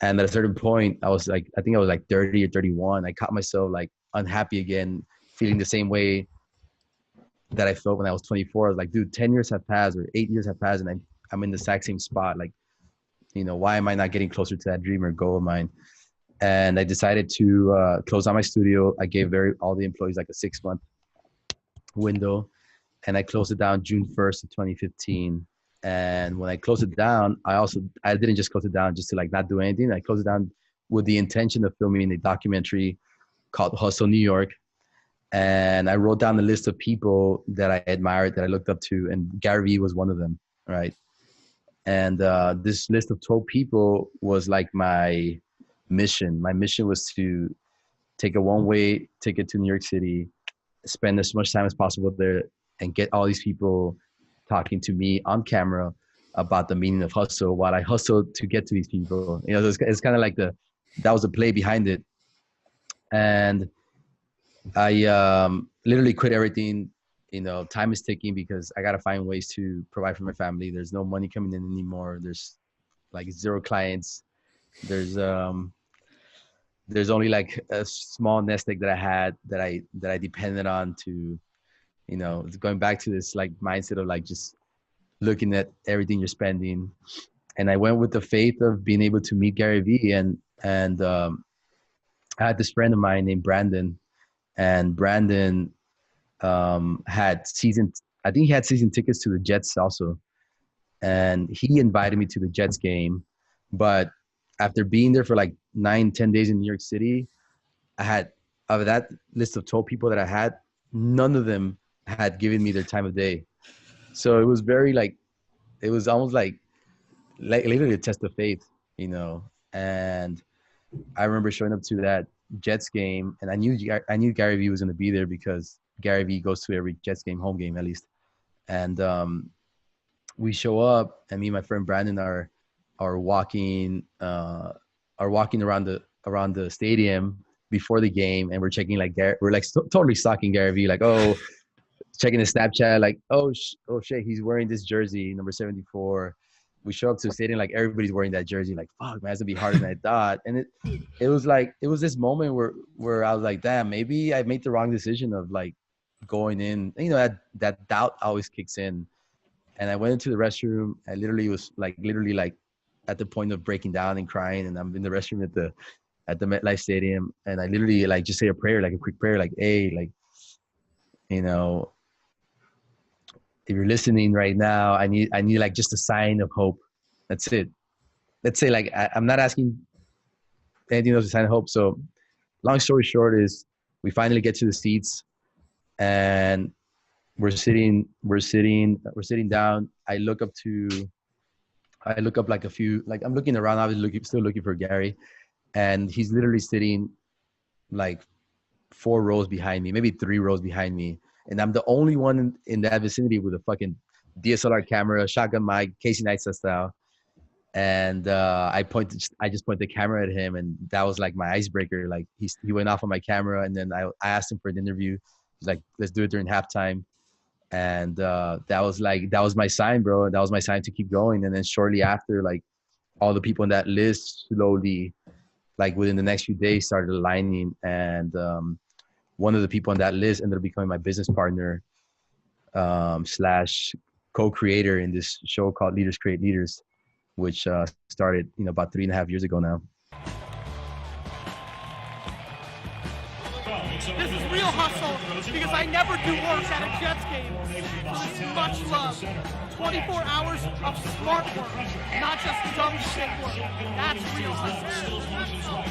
And at a certain point, I think I was like 30 or 31. I caught myself like unhappy again, feeling the same way that I felt when I was 24. I was like, dude, 10 years have passed or 8 years have passed, and I'm in the exact same spot. Like, why am I not getting closer to that dream or goal of mine? And I decided to close down my studio. I gave all the employees like a 6-month window, and I closed it down June 1st of 2015. And when I closed it down, I didn't just close it down just to like not do anything. I closed it down with the intention of filming a documentary called Hustle New York. And I wrote down the list of people that I admired, that I looked up to, and GaryVee was one of them, right? And this list of 12 people was like my mission. My mission was to take a one-way ticket to New York City, spend as much time as possible there, and get all these people talking to me on camera about the meaning of hustle while I hustled to get to these people. It's kind of like that was the play behind it. And I literally quit everything. Time is ticking because I got to find ways to provide for my family. There's no money coming in anymore. There's like 0 clients. There's only like a small nest egg that I had that I depended on to, going back to this like mindset of like just looking at everything you're spending. And I went with the faith of being able to meet GaryVee, and I had this friend of mine named Brandon, and Brandon had season tickets to the Jets also. And he invited me to the Jets game. But after being there for like 9-10 days in New York City, out of that list of 12 people that I had, none of them had given me their time of day. So it was it was almost like literally a test of faith, and I remember showing up to that Jets game, and I knew GaryVee was going to be there because GaryVee goes to every Jets game, home game at least. And we show up, and me and my friend Brandon are walking around the stadium before the game, and we're checking we're like totally stalking GaryVee, like, oh, checking his Snapchat, like, oh shit, he's wearing this jersey, number 74. We show up to the stadium, like everybody's wearing that jersey, like, fuck, man, it's gonna be harder than I thought. And it was this moment where I was like, damn, maybe I made the wrong decision of like going in. That doubt always kicks in. And I went into the restroom. I literally was like at the point of breaking down and crying, and I'm in the restroom at the MetLife Stadium, and I literally like just say a prayer, like a quick prayer, like, hey, like, if you're listening right now, I need like just a sign of hope. That's it. Let's say like I'm not asking anything else, a sign of hope. So long story short is we finally get to the seats, and we're sitting down. I look up like a few, like I'm looking around, I was still looking for Gary, and he's literally sitting like 4 rows behind me, maybe 3 rows behind me. And I'm the only one in that vicinity with a fucking DSLR camera, shotgun mic, Casey Neistat style. And I just pointed the camera at him, and that was like my icebreaker. Like he went off on my camera, and then I asked him for an interview. He's like, let's do it during halftime. And that was my sign, bro. That was my sign to keep going. And then shortly after, like all the people on that list slowly, like within the next few days, started aligning. And one of the people on that list ended up becoming my business partner / co-creator in this show called Leaders Create Leaders, which started about 3.5 years ago now. This is real hustle because I never do work at a Jets game. So this is much love. 24 hours of smart work, not just dumb shit work. That's real hustle.